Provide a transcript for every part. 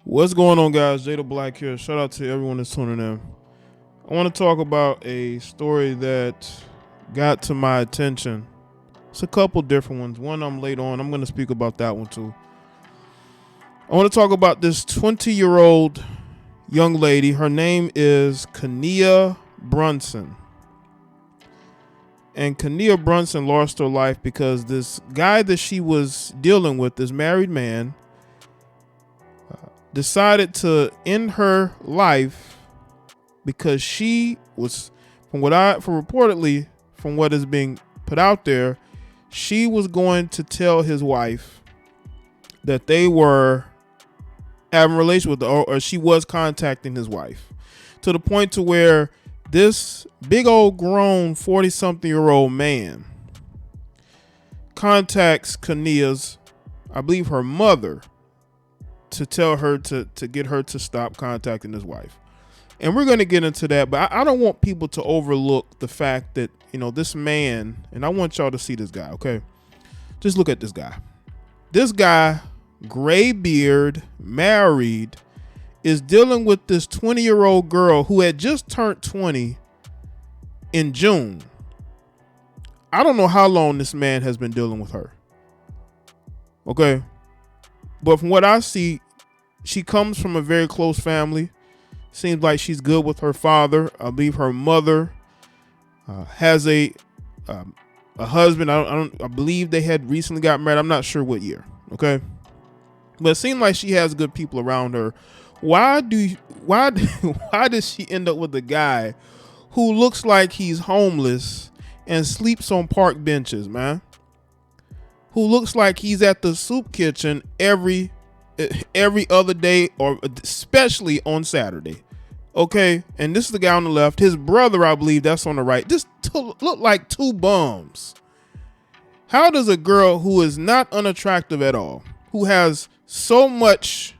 What's going on, guys? Jay the Black here. Shout out to everyone that's tuning in. I want to talk about a story that got to my attention. It's a couple different ones. One I'm late on. I'm going to speak about that one too. I want to talk about this 20-year-old young lady. Her name is Kania Brunson. And Kania Brunson lost her life because this guy that she was dealing with, this married man, decided to end her life because she was, from what is being put out there, she was going to tell his wife that they were having a relation with her, or she was contacting his wife, to the point to where this big old grown 40-something-year-old man contacts Kania's, I believe, her mother, to tell her to get her to stop contacting his wife. And we're going to get into that, but I don't want people to overlook the fact that, this man, and I want y'all to see this guy, okay? Just look at this guy. This guy, gray beard, married, is dealing with this 20-year-old girl who had just turned 20 in June. I don't know how long this man has been dealing with her. Okay? But from what I see, she comes from a very close family. Seems like she's good with her father. I believe her mother has a husband. I believe they had recently got married. I'm not sure what year. Okay, but it seems like she has good people around her. Why does she end up with a guy who looks like he's homeless and sleeps on park benches, man? Who looks like he's at the soup kitchen every other day, or especially on Saturday. Okay, and this is the guy on the left. His brother, I believe, that's on the right. Just look like two bums. How does a girl who is not unattractive at all, who has so much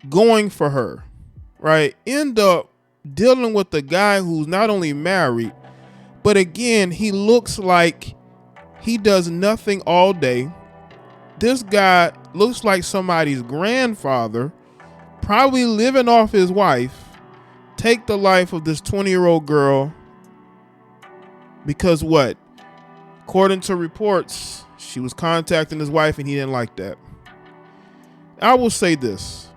going for her, right, end up dealing with a guy who's not only married, but again, he looks like he does nothing all day. This guy looks like somebody's grandfather, probably living off his wife, take the life of this 20-year-old girl because what? According to reports, she was contacting his wife and he didn't like that. I will say this.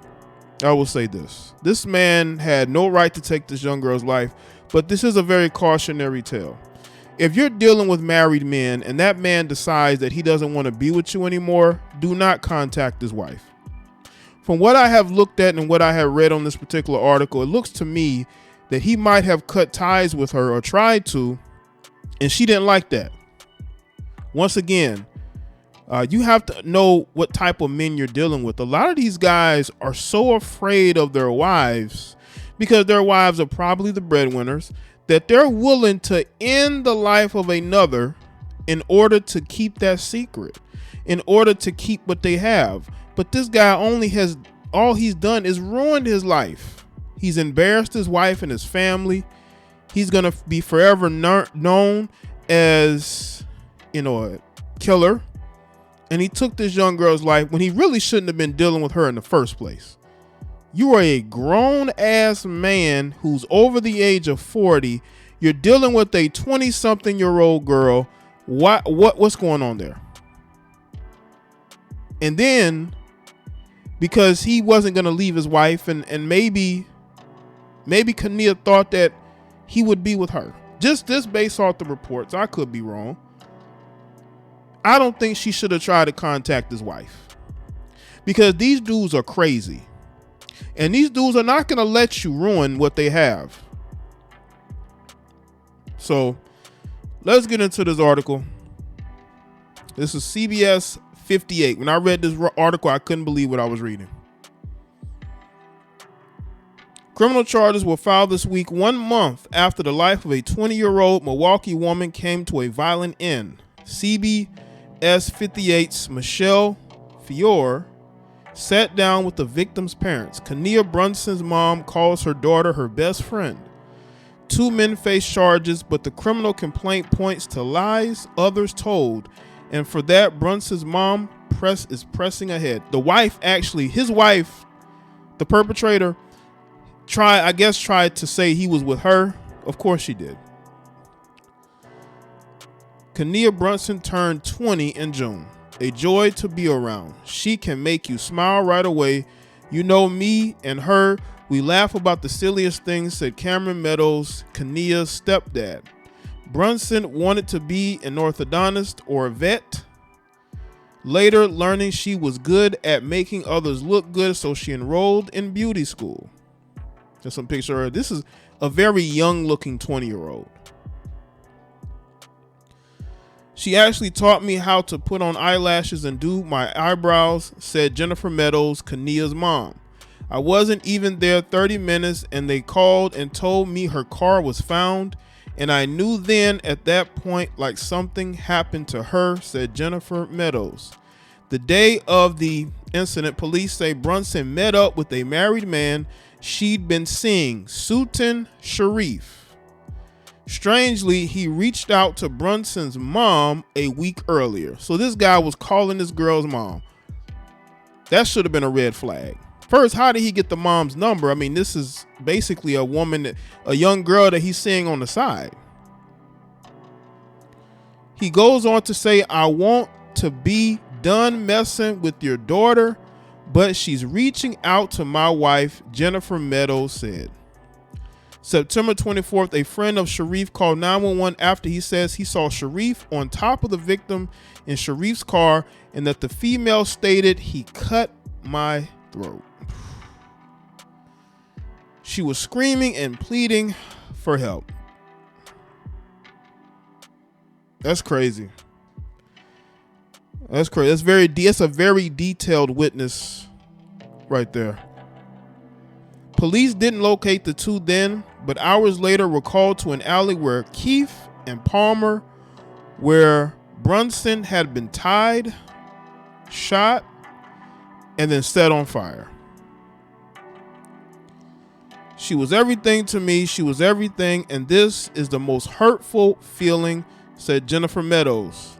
This man had no right to take this young girl's life, but this is a very cautionary tale. If you're dealing with married men and that man decides that he doesn't want to be with you anymore, do not contact his wife. From what I have looked at and what I have read on this particular article, it looks to me that he might have cut ties with her or tried to, and she didn't like that. Once again, you have to know what type of men you're dealing with. A lot of these guys are so afraid of their wives because their wives are probably the breadwinners, that they're willing to end the life of another in order to keep that secret, in order to keep what they have. But this guy all he's done is ruined his life. He's embarrassed his wife and his family. He's going to be forever known as, a killer. And he took this young girl's life when he really shouldn't have been dealing with her in the first place. You are a grown ass man who's over the age of 40. You're dealing with a 20-something-year-old girl. What's going on there? And then, because he wasn't going to leave his wife, and maybe Kania thought that he would be with her. Just this based off the reports. I could be wrong. I don't think she should have tried to contact his wife, because these dudes are crazy. And these dudes are not going to let you ruin what they have. So let's get into this article. This is CBS 58. When I read this article, I couldn't believe what I was reading. Criminal charges were filed this week, 1 month after the life of a 20-year-old Milwaukee woman came to a violent end. CBS 58's Michelle Fiore sat down with the victim's parents. Kania Brunson's mom calls her daughter her best friend. 2 men face charges, but the criminal complaint points to lies others told, and for that, Brunson's mom is pressing ahead. The wife, actually, his wife The perpetrator tried to say he was with her. Of course she did. Kania Brunson turned 20 in June. A joy to be around. She can make you smile right away. You know, me and her, we laugh about the silliest things, said Cameron Meadows, Kania's stepdad. Brunson wanted to be an orthodontist or a vet. Later, learning she was good at making others look good, so she enrolled in beauty school. Just some picture of her. This is a very young-looking 20-year-old. She actually taught me how to put on eyelashes and do my eyebrows, said Jennifer Meadows, Kania's mom. I wasn't even there 30 minutes and they called and told me her car was found, and I knew then at that point like something happened to her, said Jennifer Meadows. The day of the incident, police say Brunson met up with a married man she'd been seeing, Sultan Shareef. Strangely, he reached out to Brunson's mom a week earlier. So this guy was calling this girl's mom. That should have been a red flag. First, how did he get the mom's number? I mean, this is basically a woman, a young girl that he's seeing on the side. He goes on to say, I want to be done messing with your daughter, but she's reaching out to my wife, Jennifer Meadows said. September 24th, a friend of Shareef called 911 after he says he saw Shareef on top of the victim in Shareef's car and that the female stated, he cut my throat. She was screaming and pleading for help. That's crazy. That's crazy. That's a very detailed witness right there. Police didn't locate the two then, but hours later were called to an alley where Keith and Palmer, where Brunson had been tied, shot, and then set on fire. She was everything to me. She was everything, and this is the most hurtful feeling, said Jennifer Meadows.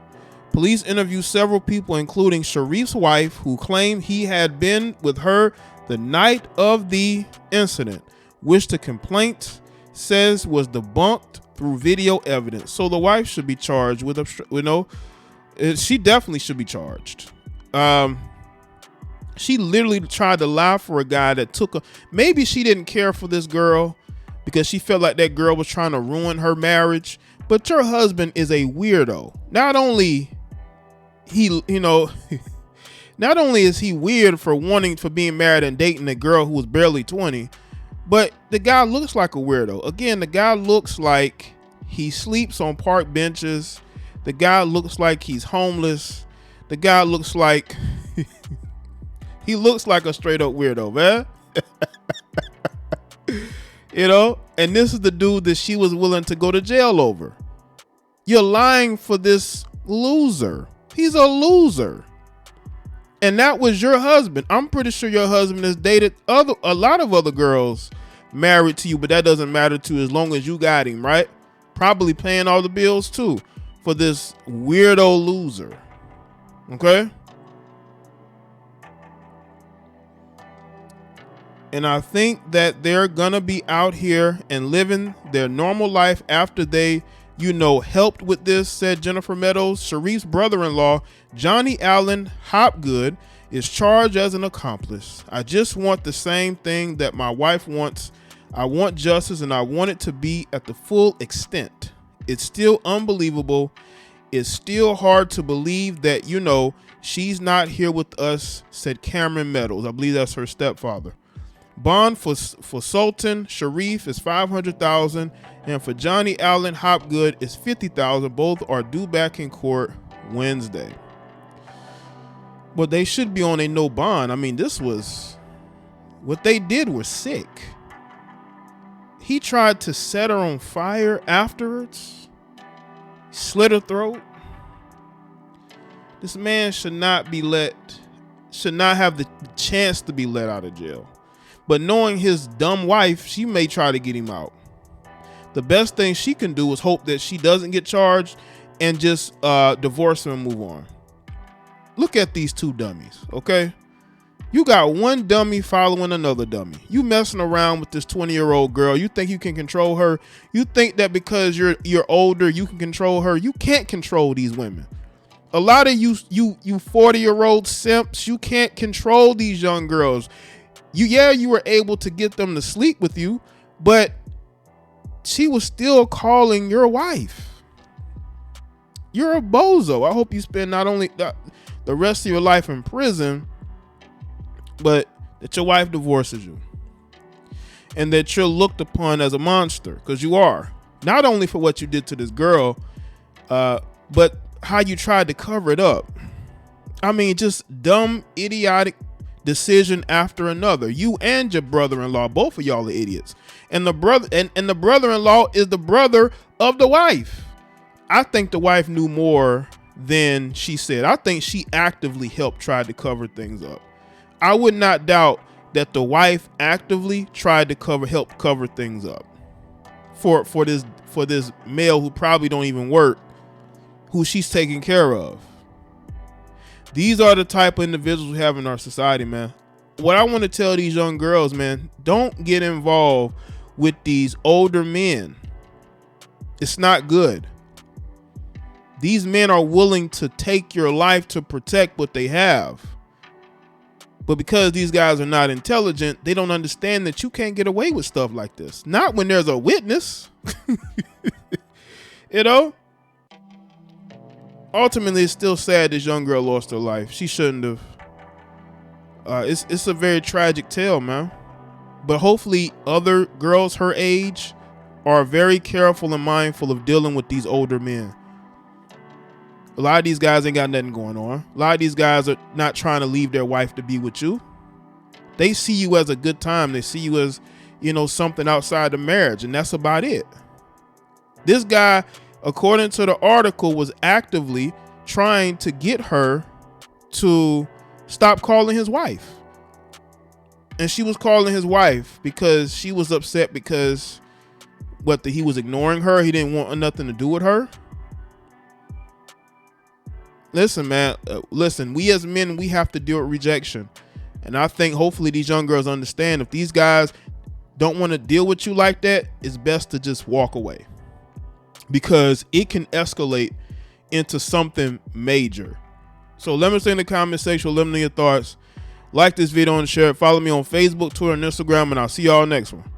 Police interviewed several people, including Shareef's wife, who claimed he had been with her the night of the incident, which the complaint says was debunked through video evidence. So the wife should be charged with, she definitely should be charged. She literally tried to lie for a guy that took her. Maybe she didn't care for this girl because she felt like that girl was trying to ruin her marriage. But your husband is a weirdo. Not only not only is he weird for being married and dating a girl who was barely 20, but the guy looks like a weirdo. Again, the guy looks like he sleeps on park benches. The guy looks like he's homeless. The guy looks like he looks like a straight up weirdo, man. And this is the dude that she was willing to go to jail over. You're lying for this loser. He's a loser. And that was your husband. I'm pretty sure your husband has dated a lot of other girls married to you, but that doesn't matter to you as long as you got him, right? Probably paying all the bills too for this weirdo loser. Okay? And I think that they're gonna be out here and living their normal life after they, helped with this, said Jennifer Meadows. Shareef's brother-in-law, Johnny Allen Hopgood, is charged as an accomplice. I just want the same thing that my wife wants. I want justice, and I want it to be at the full extent. It's still unbelievable. It's still hard to believe that, she's not here with us, said Cameron Meadows. I believe that's her stepfather. Bond for Sultan Shareef is $500,000, and for Johnny Allen Hopgood is $50,000. Both are due back in court Wednesday. But they should be on a no bond. I mean, what they did was sick. He tried to set her on fire afterwards, slit her throat. This man should not have the chance to be let out of jail. But knowing his dumb wife, she may try to get him out. The best thing she can do is hope that she doesn't get charged and just divorce him and move on. Look at these two dummies, okay? You got one dummy following another dummy. You messing around with this 20-year-old girl. You think you can control her. You think that because you're older, you can control her. You can't control these women. A lot of you 40-year-old simps, you can't control these young girls. You were able to get them to sleep with you, but she was still calling your wife. You're a bozo. I hope you spend not only the rest of your life in prison, but that your wife divorces you and that you're looked upon as a monster, because you are, not only for what you did to this girl, but how you tried to cover it up. I mean, just dumb, idiotic decision after another. You and your brother-in-law, both of y'all are idiots. And the brother-in-law is the brother of the wife. I think the wife knew more than she said. I think she actively helped try to cover things up. I would not doubt that the wife actively tried to help cover things up for this male who probably don't even work, who she's taking care of. These are the type of individuals we have in our society, man. What I want to tell these young girls, man, don't get involved with these older men. It's not good. These men are willing to take your life to protect what they have. But because these guys are not intelligent, they don't understand that you can't get away with stuff like this. Not when there's a witness. You know? Ultimately, it's still sad this young girl lost her life. She shouldn't have. It's a very tragic tale, man. But hopefully other girls her age are very careful and mindful of dealing with these older men. A lot of these guys ain't got nothing going on. A lot of these guys are not trying to leave their wife to be with you. They see you as a good time. They see you as, something outside the marriage, and that's about it. This guy, according to the article, was actively trying to get her to stop calling his wife. And she was calling his wife because she was upset because he was ignoring her. He didn't want nothing to do with her. Listen, man, we as men, we have to deal with rejection. And I think hopefully these young girls understand if these guys don't want to deal with you like that, it's best to just walk away, because it can escalate into something major. So let me say in the comment section, let me know your thoughts. Like this video and share it. Follow me on Facebook, Twitter, and Instagram, and I'll see y'all next one.